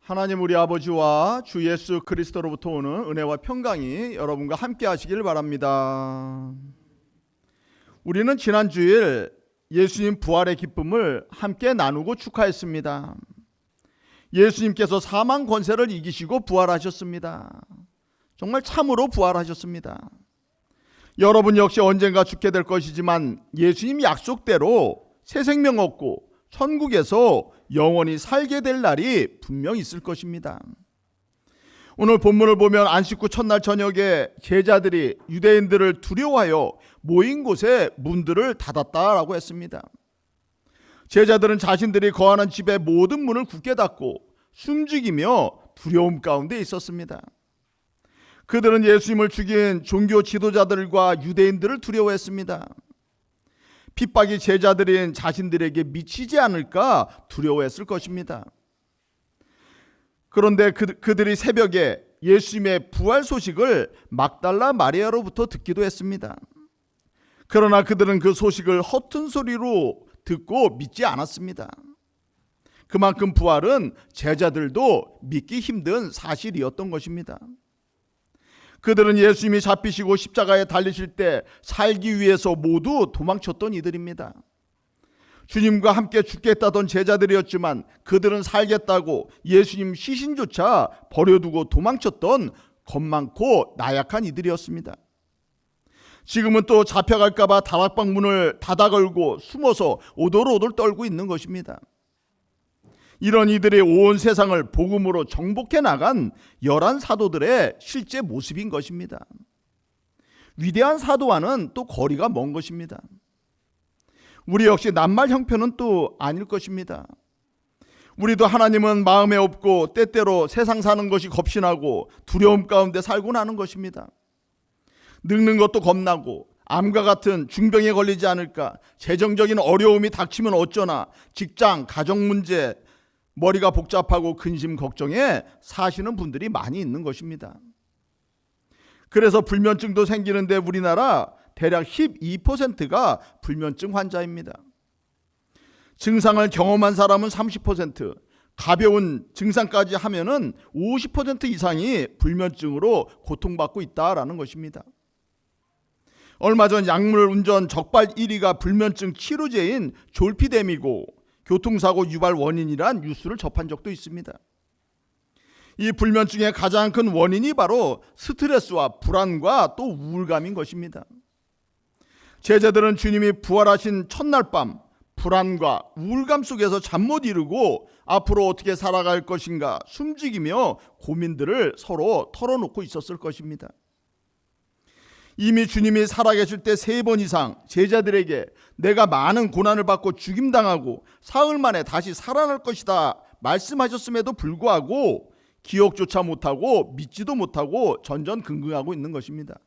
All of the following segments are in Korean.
하나님 우리 아버지와 주 예수 그리스도로부터 오는 은혜와 평강이 여러분과 함께 하시길 바랍니다. 우리는 지난 주일 예수님 부활의 기쁨을 함께 나누고 축하했습니다. 예수님께서 사망 권세를 이기시고 부활하셨습니다. 정말 참으로 부활하셨습니다. 여러분 역시 언젠가 죽게 될 것이지만 예수님 약속대로 새 생명 얻고 천국에서 영원히 살게 될 날이 분명 있을 것입니다. 오늘 본문을 보면 안식 후 첫날 저녁에 제자들이 유대인들을 두려워하여 모인 곳에 문들을 닫았다라고 했습니다. 제자들은 자신들이 거하는 집의 모든 문을 굳게 닫고 숨죽이며 두려움 가운데 있었습니다. 그들은 예수님을 죽인 종교 지도자들과 유대인들을 두려워했습니다. 핍박이 제자들인 자신들에게 미치지 않을까 두려워했을 것입니다. 그런데 그들이 새벽에 예수님의 부활 소식을 막달라 마리아로부터 듣기도 했습니다. 그러나 그들은 그 소식을 허튼 소리로 듣고 믿지 않았습니다. 그만큼 부활은 제자들도 믿기 힘든 사실이었던 것입니다. 그들은 예수님이 잡히시고 십자가에 달리실 때 살기 위해서 모두 도망쳤던 이들입니다. 주님과 함께 죽겠다던 제자들이었지만 그들은 살겠다고 예수님 시신조차 버려두고 도망쳤던 겁 많고 나약한 이들이었습니다. 지금은 또 잡혀갈까 봐 다락방 문을 닫아 걸고 숨어서 오돌오돌 떨고 있는 것입니다. 이런 이들이 온 세상을 복음으로 정복해 나간 11 사도들의 실제 모습인 것입니다. 위대한 사도와는 또 거리가 먼 것입니다. 우리 역시 낱말 형편은 또 아닐 것입니다. 우리도 하나님은 마음에 없고 때때로 세상 사는 것이 겁신하고 두려움 가운데 살곤 하는 것입니다. 늙는 것도 겁나고 암과 같은 중병에 걸리지 않을까, 재정적인 어려움이 닥치면 어쩌나, 직장, 가정 문제, 머리가 복잡하고 근심 걱정에 사시는 분들이 많이 있는 것입니다. 그래서 불면증도 생기는데 우리나라 대략 12%가 불면증 환자입니다. 증상을 경험한 사람은 30%, 가벼운 증상까지 하면은 50% 이상이 불면증으로 고통받고 있다라는 것입니다. 얼마 전 약물 운전 적발 1위가 불면증 치료제인 졸피뎀이고 교통사고 유발 원인이란 뉴스를 접한 적도 있습니다. 이 불면증의 가장 큰 원인이 바로 스트레스와 불안과 또 우울감인 것입니다. 제자들은 주님이 부활하신 첫날 밤 불안과 우울감 속에서 잠 못 이루고 앞으로 어떻게 살아갈 것인가 숨죽이며 고민들을 서로 털어놓고 있었을 것입니다. 이미 주님이 살아계실 때 3번 이상 제자들에게 내가 많은 고난을 받고 죽임당하고 사흘 만에 다시 살아날 것이다 말씀하셨음에도 불구하고 기억조차 못하고 믿지도 못하고 전전긍긍하고 있는 것입니다.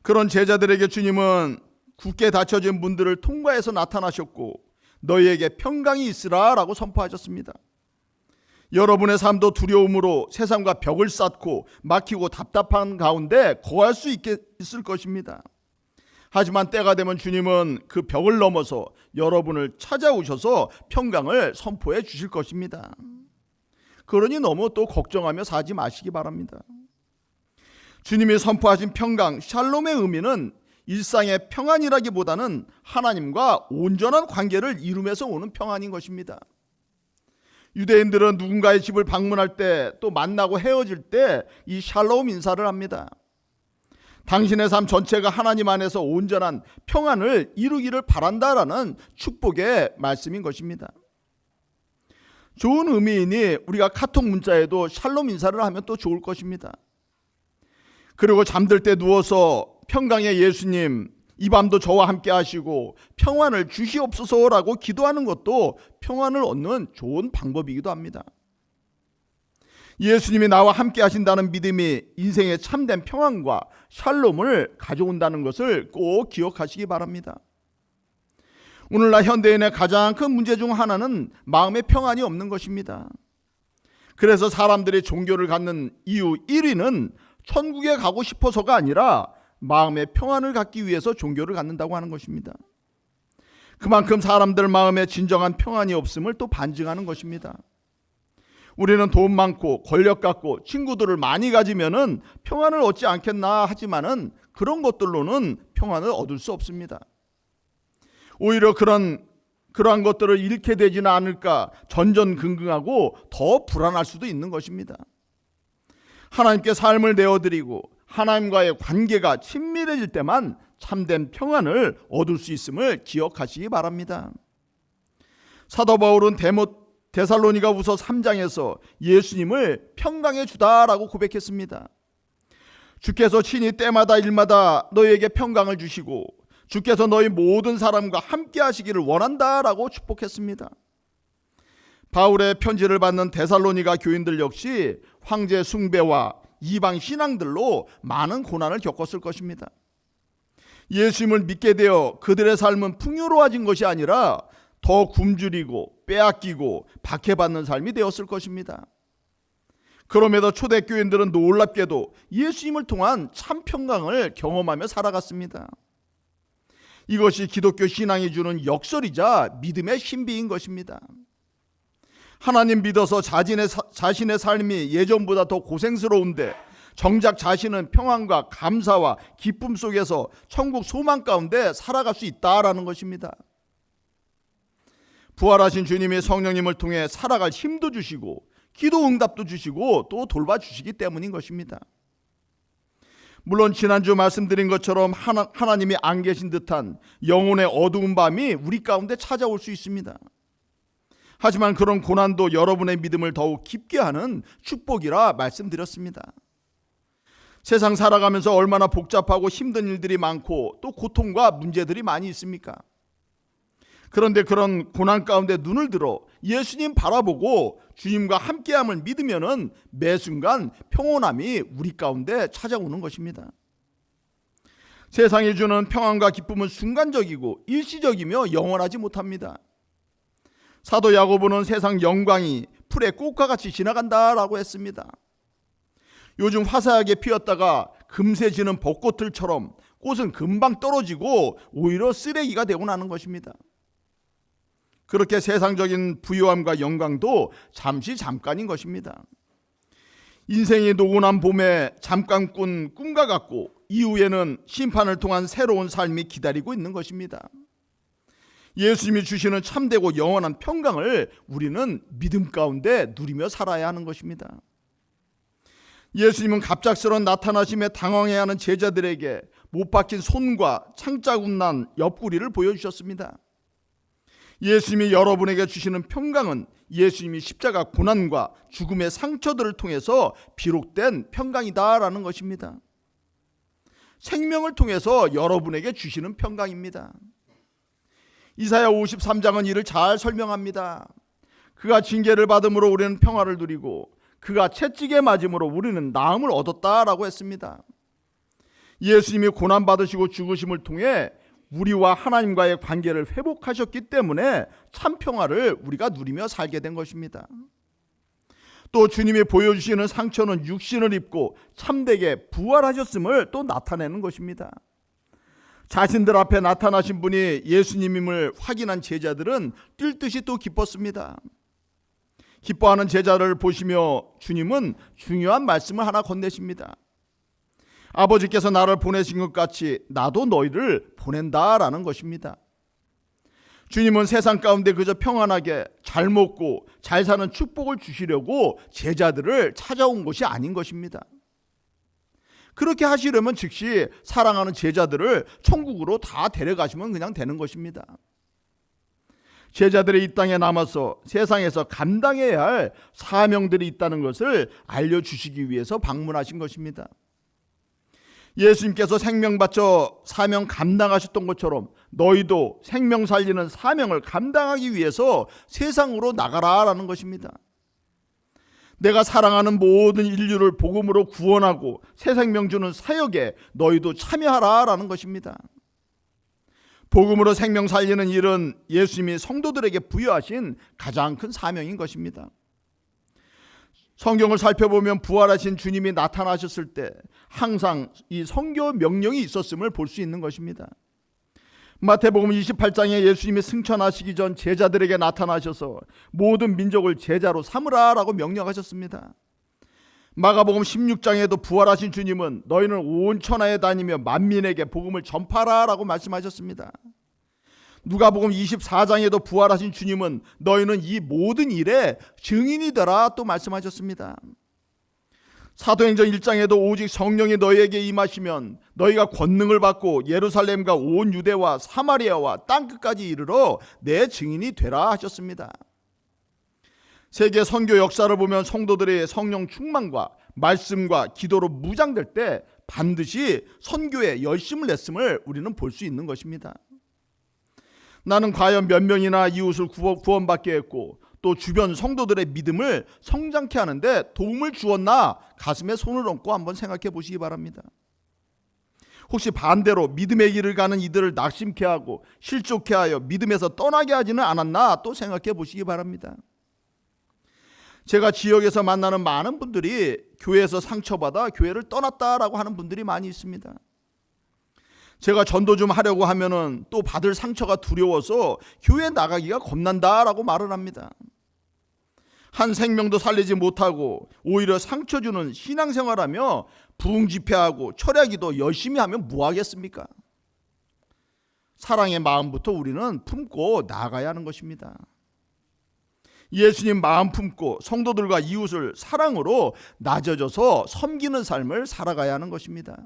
그런 제자들에게 주님은 굳게 닫혀진 문들을 통과해서 나타나셨고 너희에게 평강이 있으라 라고 선포하셨습니다. 여러분의 삶도 두려움으로 세상과 벽을 쌓고 막히고 답답한 가운데 거할 수 있을 것입니다. 하지만 때가 되면 주님은 그 벽을 넘어서 여러분을 찾아오셔서 평강을 선포해 주실 것입니다. 그러니 너무 또 걱정하며 사지 마시기 바랍니다. 주님이 선포하신 평강, 샬롬의 의미는 일상의 평안이라기보다는 하나님과 온전한 관계를 이루면서 오는 평안인 것입니다. 유대인들은 누군가의 집을 방문할 때 또 만나고 헤어질 때 이 샬롬 인사를 합니다. 당신의 삶 전체가 하나님 안에서 온전한 평안을 이루기를 바란다라는 축복의 말씀인 것입니다. 좋은 의미이니 우리가 카톡 문자에도 샬롬 인사를 하면 또 좋을 것입니다. 그리고 잠들 때 누워서 평강의 예수님 이 밤도 저와 함께 하시고 평안을 주시옵소서라고 기도하는 것도 평안을 얻는 좋은 방법이기도 합니다. 예수님이 나와 함께 하신다는 믿음이 인생의 참된 평안과 샬롬을 가져온다는 것을 꼭 기억하시기 바랍니다. 오늘날 현대인의 가장 큰 문제 중 하나는 마음의 평안이 없는 것입니다. 그래서 사람들이 종교를 갖는 이유 1위는 천국에 가고 싶어서가 아니라 마음의 평안을 갖기 위해서 종교를 갖는다고 하는 것입니다. 그만큼 사람들 마음에 진정한 평안이 없음을 또 반증하는 것입니다. 우리는 돈 많고 권력 갖고 친구들을 많이 가지면은 평안을 얻지 않겠나 하지만은 그런 것들로는 평안을 얻을 수 없습니다. 오히려 그러한 것들을 잃게 되지는 않을까 전전긍긍하고 더 불안할 수도 있는 것입니다. 하나님께 삶을 내어드리고 하나님과의 관계가 친밀해질 때만 참된 평안을 얻을 수 있음을 기억하시기 바랍니다. 사도 바울은 데살로니가후서 3장에서 예수님을 평강의 주다라고 고백했습니다. 주께서 친히 때마다 일마다 너희에게 평강을 주시고 주께서 너희 모든 사람과 함께 하시기를 원한다라고 축복했습니다. 바울의 편지를 받는 데살로니가 교인들 역시 황제 숭배와 이방 신앙들로 많은 고난을 겪었을 것입니다. 예수님을 믿게 되어 그들의 삶은 풍요로워진 것이 아니라 더 굶주리고 빼앗기고 박해받는 삶이 되었을 것입니다. 그럼에도 초대교인들은 놀랍게도 예수님을 통한 참 평강을 경험하며 살아갔습니다. 이것이 기독교 신앙이 주는 역설이자 믿음의 신비인 것입니다. 하나님 믿어서 자신의 삶이 예전보다 더 고생스러운데 정작 자신은 평안과 감사와 기쁨 속에서 천국 소망 가운데 살아갈 수 있다라는 것입니다. 부활하신 주님이 성령님을 통해 살아갈 힘도 주시고 기도 응답도 주시고 또 돌봐주시기 때문인 것입니다. 물론 지난주 말씀드린 것처럼 하나님이 안 계신 듯한 영혼의 어두운 밤이 우리 가운데 찾아올 수 있습니다. 하지만 그런 고난도 여러분의 믿음을 더욱 깊게 하는 축복이라 말씀드렸습니다. 세상 살아가면서 얼마나 복잡하고 힘든 일들이 많고 또 고통과 문제들이 많이 있습니까? 그런데 그런 고난 가운데 눈을 들어 예수님 바라보고 주님과 함께함을 믿으면은 매 순간 평온함이 우리 가운데 찾아오는 것입니다. 세상이 주는 평안과 기쁨은 순간적이고 일시적이며 영원하지 못합니다. 사도 야고보는 세상 영광이 풀의 꽃과 같이 지나간다라고 했습니다. 요즘 화사하게 피었다가 금세 지는 벚꽃들처럼 꽃은 금방 떨어지고 오히려 쓰레기가 되고 나는 것입니다. 그렇게 세상적인 부유함과 영광도 잠깐인 것입니다. 인생이 노곤한 봄에 잠깐 꾼 꿈과 같고 이후에는 심판을 통한 새로운 삶이 기다리고 있는 것입니다. 예수님이 주시는 참되고 영원한 평강을 우리는 믿음 가운데 누리며 살아야 하는 것입니다. 예수님은 갑작스러운 나타나심에 당황해하는 제자들에게 못 박힌 손과 창자국 난 옆구리를 보여주셨습니다. 예수님이 여러분에게 주시는 평강은 예수님이 십자가 고난과 죽음의 상처들을 통해서 비록된 평강이다라는 것입니다. 생명을 통해서 여러분에게 주시는 평강입니다. 이사야 53장은 이를 잘 설명합니다. 그가 징계를 받음으로 우리는 평화를 누리고 그가 채찍에 맞음으로 우리는 나음을 얻었다라고 했습니다. 예수님이 고난받으시고 죽으심을 통해 우리와 하나님과의 관계를 회복하셨기 때문에 참 평화를 우리가 누리며 살게 된 것입니다. 또 주님이 보여주시는 상처는 육신을 입고 참되게 부활하셨음을 또 나타내는 것입니다. 자신들 앞에 나타나신 분이 예수님임을 확인한 제자들은 뛸 듯이 또 기뻤습니다. 기뻐하는 제자를 보시며 주님은 중요한 말씀을 하나 건네십니다. 아버지께서 나를 보내신 것 같이 나도 너희를 보낸다라는 것입니다. 주님은 세상 가운데 그저 평안하게 잘 먹고 잘 사는 축복을 주시려고 제자들을 찾아온 것이 아닌 것입니다. 그렇게 하시려면 즉시 사랑하는 제자들을 천국으로 다 데려가시면 그냥 되는 것입니다. 제자들이 이 땅에 남아서 세상에서 감당해야 할 사명들이 있다는 것을 알려주시기 위해서 방문하신 것입니다. 예수님께서 생명 바쳐 사명 감당하셨던 것처럼 너희도 생명 살리는 사명을 감당하기 위해서 세상으로 나가라라는 것입니다. 내가 사랑하는 모든 인류를 복음으로 구원하고 새 생명 주는 사역에 너희도 참여하라라는 것입니다. 복음으로 생명 살리는 일은 예수님이 성도들에게 부여하신 가장 큰 사명인 것입니다. 성경을 살펴보면 부활하신 주님이 나타나셨을 때 항상 이 성교 명령이 있었음을 볼 수 있는 것입니다. 마태복음 28장에 예수님이 승천하시기 전 제자들에게 나타나셔서 모든 민족을 제자로 삼으라 라고 명령하셨습니다. 마가복음 16장에도 부활하신 주님은 너희는 온 천하에 다니며 만민에게 복음을 전파라 라고 말씀하셨습니다. 누가복음 24장에도 부활하신 주님은 너희는 이 모든 일에 증인이 되라 또 말씀하셨습니다. 사도행전 1장에도 오직 성령이 너희에게 임하시면 너희가 권능을 받고 예루살렘과 온 유대와 사마리아와 땅끝까지 이르러 내 증인이 되라 하셨습니다. 세계 선교 역사를 보면 성도들의 성령 충만과 말씀과 기도로 무장될 때 반드시 선교에 열심을 냈음을 우리는 볼 수 있는 것입니다. 나는 과연 몇 명이나 이웃을 구원받게 했고 또 주변 성도들의 믿음을 성장케 하는데 도움을 주었나 가슴에 손을 얹고 한번 생각해 보시기 바랍니다. 혹시 반대로 믿음의 길을 가는 이들을 낙심케 하고 실족케 하여 믿음에서 떠나게 하지는 않았나 또 생각해 보시기 바랍니다. 제가 지역에서 만나는 많은 분들이 교회에서 상처받아 교회를 떠났다라고 하는 분들이 많이 있습니다. 제가 전도 좀 하려고 하면은 또 받을 상처가 두려워서 교회 나가기가 겁난다라고 말을 합니다. 한 생명도 살리지 못하고 오히려 상처 주는 신앙생활하며 부흥 집회하고 철야기도 열심히 하면 뭐 하겠습니까? 사랑의 마음부터 우리는 품고 나아가야 하는 것입니다. 예수님 마음 품고 성도들과 이웃을 사랑으로 낮아져서 섬기는 삶을 살아가야 하는 것입니다.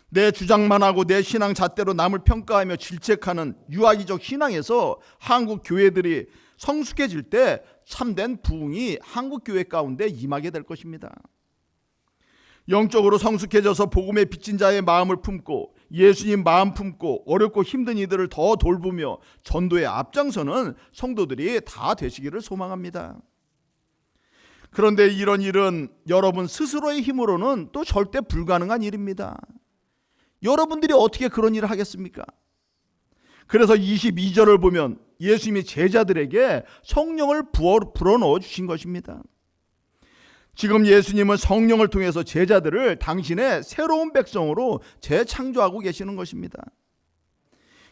내 주장만 하고 내 신앙 잣대로 남을 평가하며 질책하는 유아기적 신앙에서 한국 교회들이 성숙해질 때 참된 부흥이 한국 교회 가운데 임하게 될 것입니다. 영적으로 성숙해져서 복음에 빚진 자의 마음을 품고 예수님 마음 품고 어렵고 힘든 이들을 더 돌보며 전도에 앞장서는 성도들이 다 되시기를 소망합니다. 그런데 이런 일은 여러분 스스로의 힘으로는 또 절대 불가능한 일입니다. 여러분들이 어떻게 그런 일을 하겠습니까? 그래서 22절을 보면 예수님이 제자들에게 성령을 불어넣어 주신 것입니다. 지금 예수님은 성령을 통해서 제자들을 당신의 새로운 백성으로 재창조하고 계시는 것입니다.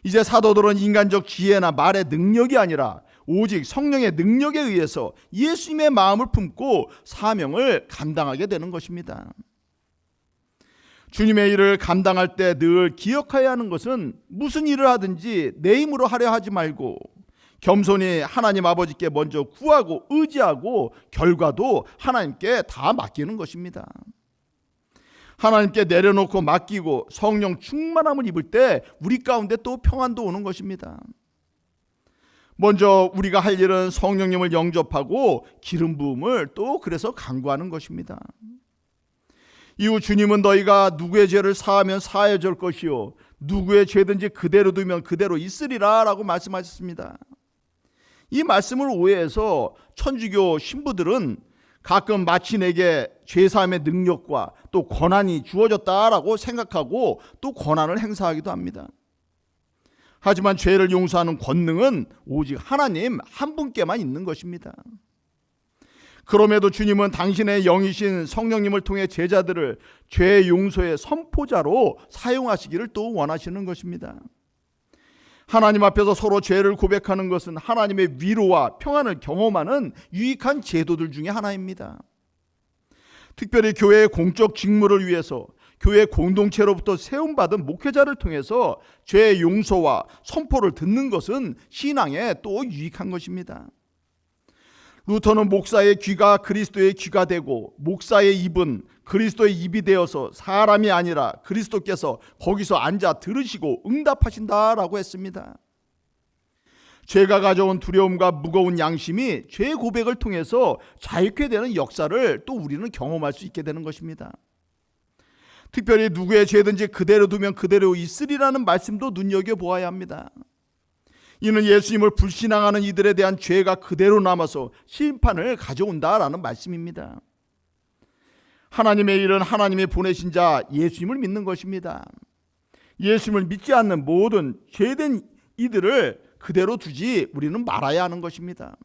이제 사도들은 인간적 지혜나 말의 능력이 아니라 오직 성령의 능력에 의해서 예수님의 마음을 품고 사명을 감당하게 되는 것입니다. 주님의 일을 감당할 때 늘 기억해야 하는 것은 무슨 일을 하든지 내 힘으로 하려 하지 말고 겸손히 하나님 아버지께 먼저 구하고 의지하고 결과도 하나님께 다 맡기는 것입니다. 하나님께 내려놓고 맡기고 성령 충만함을 입을 때 우리 가운데 또 평안도 오는 것입니다. 먼저 우리가 할 일은 성령님을 영접하고 기름 부음을 또 그래서 간구하는 것입니다. 이후 주님은 너희가 누구의 죄를 사하면 사하여 줄 것이요 누구의 죄든지 그대로 두면 그대로 있으리라 라고 말씀하셨습니다. 이 말씀을 오해해서 천주교 신부들은 가끔 마치 내게 죄사함의 능력과 또 권한이 주어졌다라고 생각하고 또 권한을 행사하기도 합니다. 하지만 죄를 용서하는 권능은 오직 하나님 한 분께만 있는 것입니다. 그럼에도 주님은 당신의 영이신 성령님을 통해 제자들을 죄 용서의 선포자로 사용하시기를 또 원하시는 것입니다. 하나님 앞에서 서로 죄를 고백하는 것은 하나님의 위로와 평안을 경험하는 유익한 제도들 중에 하나입니다. 특별히 교회의 공적 직무를 위해서 교회 공동체로부터 세움받은 목회자를 통해서 죄 용서와 선포를 듣는 것은 신앙에 또 유익한 것입니다. 루터는 목사의 귀가 그리스도의 귀가 되고 목사의 입은 그리스도의 입이 되어서 사람이 아니라 그리스도께서 거기서 앉아 들으시고 응답하신다라고 했습니다. 죄가 가져온 두려움과 무거운 양심이 죄 고백을 통해서 자유케 되는 역사를 또 우리는 경험할 수 있게 되는 것입니다. 특별히 누구의 죄든지 그대로 두면 그대로 있으리라는 말씀도 눈여겨보아야 합니다. 이는 예수님을 불신앙하는 이들에 대한 죄가 그대로 남아서 심판을 가져온다라는 말씀입니다. 하나님의 일은 하나님이 보내신 자 예수님을 믿는 것입니다. 예수님을 믿지 않는 모든 죄된 이들을 그대로 두지 우리는 말아야 하는 것입니다.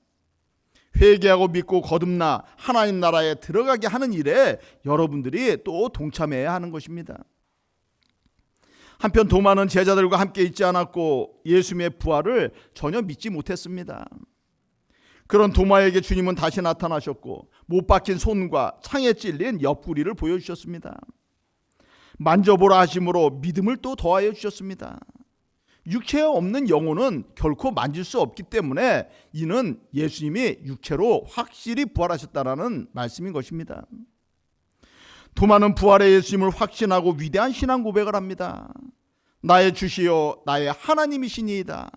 회개하고 믿고 거듭나 하나님 나라에 들어가게 하는 일에 여러분들이 또 동참해야 하는 것입니다. 한편 도마는 제자들과 함께 있지 않았고 예수님의 부활을 전혀 믿지 못했습니다. 그런 도마에게 주님은 다시 나타나셨고 못 박힌 손과 창에 찔린 옆구리를 보여주셨습니다. 만져보라 하심으로 믿음을 또 더하여 주셨습니다. 육체 없는 영혼은 결코 만질 수 없기 때문에 이는 예수님이 육체로 확실히 부활하셨다라는 말씀인 것입니다. 도마는 부활의 예수님을 확신하고 위대한 신앙 고백을 합니다. 나의 주시요 나의 하나님이시니이다.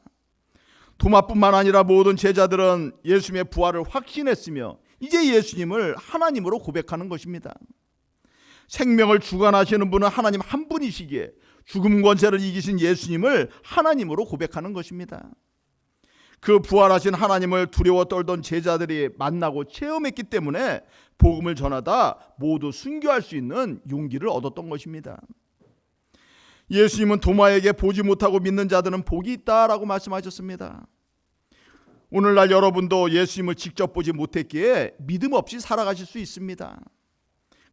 도마뿐만 아니라 모든 제자들은 예수님의 부활을 확신했으며 이제 예수님을 하나님으로 고백하는 것입니다. 생명을 주관하시는 분은 하나님 한 분이시기에 죽음 권세를 이기신 예수님을 하나님으로 고백하는 것입니다. 그 부활하신 하나님을 두려워 떨던 제자들이 만나고 체험했기 때문에 복음을 전하다 모두 순교할 수 있는 용기를 얻었던 것입니다. 예수님은 도마에게 보지 못하고 믿는 자들은 복이 있다라고 말씀하셨습니다. 오늘날 여러분도 예수님을 직접 보지 못했기에 믿음 없이 살아가실 수 있습니다.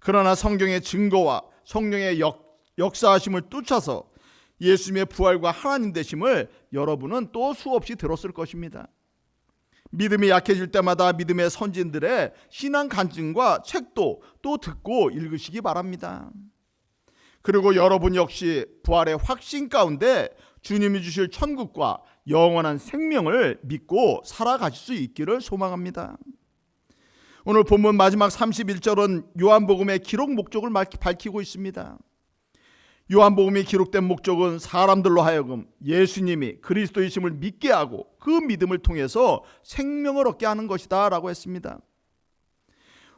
그러나 성경의 증거와 성령의 역사하심을 쫓아서 예수님의 부활과 하나님 되심을 여러분은 또 수없이 들었을 것입니다. 믿음이 약해질 때마다 믿음의 선진들의 신앙 간증과 책도 또 듣고 읽으시기 바랍니다. 그리고 여러분 역시 부활의 확신 가운데 주님이 주실 천국과 영원한 생명을 믿고 살아가실 수 있기를 소망합니다. 오늘 본문 마지막 31절은 요한복음의 기록 목적을 밝히고 있습니다. 요한복음이 기록된 목적은 사람들로 하여금 예수님이 그리스도이심을 믿게 하고 그 믿음을 통해서 생명을 얻게 하는 것이다 라고 했습니다.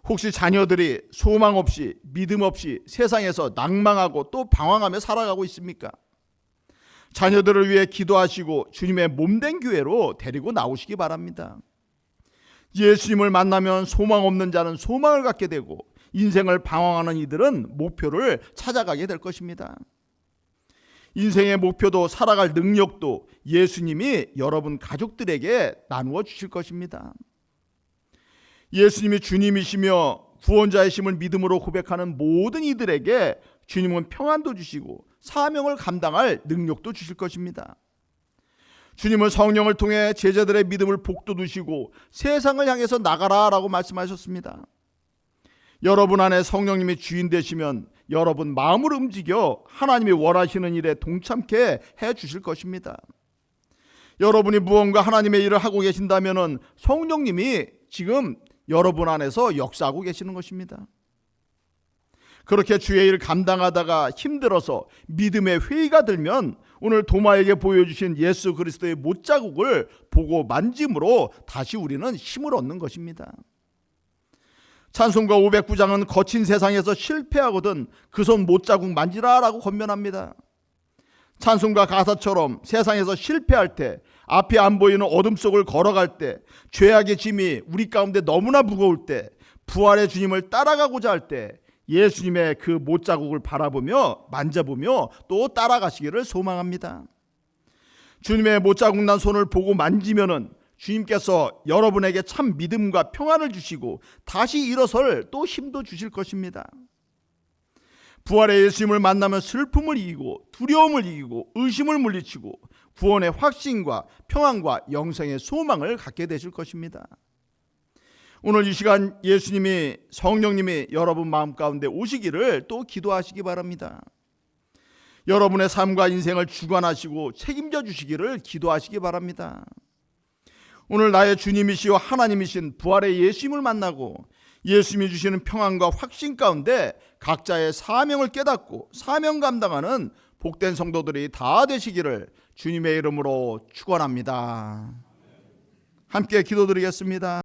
혹시 자녀들이 소망 없이 믿음 없이 세상에서 낭망하고 또 방황하며 살아가고 있습니까? 자녀들을 위해 기도하시고 주님의 몸된 교회로 데리고 나오시기 바랍니다. 예수님을 만나면 소망 없는 자는 소망을 갖게 되고 인생을 방황하는 이들은 목표를 찾아가게 될 것입니다. 인생의 목표도 살아갈 능력도 예수님이 여러분 가족들에게 나누어 주실 것입니다. 예수님이 주님이시며 구원자이심을 믿음으로 고백하는 모든 이들에게 주님은 평안도 주시고 사명을 감당할 능력도 주실 것입니다. 주님은 성령을 통해 제자들의 믿음을 복돋우시고 세상을 향해서 나가라라고 말씀하셨습니다. 여러분 안에 성령님이 주인 되시면 여러분 마음을 움직여 하나님이 원하시는 일에 동참케 해 주실 것입니다. 여러분이 무언가 하나님의 일을 하고 계신다면 성령님이 지금 여러분 안에서 역사하고 계시는 것입니다. 그렇게 주의 일을 감당하다가 힘들어서 믿음의 회의가 들면 오늘 도마에게 보여주신 예수 그리스도의 못자국을 보고 만짐으로 다시 우리는 힘을 얻는 것입니다. 찬송가 509장은 거친 세상에서 실패하거든 그 손 못자국 만지라라고 권면합니다. 찬송가 가사처럼 세상에서 실패할 때, 앞이 안 보이는 어둠 속을 걸어갈 때, 죄악의 짐이 우리 가운데 너무나 무거울 때, 부활의 주님을 따라가고자 할 때 예수님의 그 못자국을 바라보며 만져보며 또 따라가시기를 소망합니다. 주님의 못자국 난 손을 보고 만지면은 주님께서 여러분에게 참 믿음과 평안을 주시고 다시 일어설 또 힘도 주실 것입니다. 부활의 예수님을 만나면 슬픔을 이기고 두려움을 이기고 의심을 물리치고 구원의 확신과 평안과 영생의 소망을 갖게 되실 것입니다. 오늘 이 시간 예수님이 성령님이 여러분 마음 가운데 오시기를 또 기도하시기 바랍니다. 여러분의 삶과 인생을 주관하시고 책임져 주시기를 기도하시기 바랍니다. 오늘 나의 주님이시여 하나님이신 부활의 예수님을 만나고 예수님이 주시는 평안과 확신 가운데 각자의 사명을 깨닫고 사명 감당하는 복된 성도들이 다 되시기를 주님의 이름으로 축원합니다. 함께 기도드리겠습니다.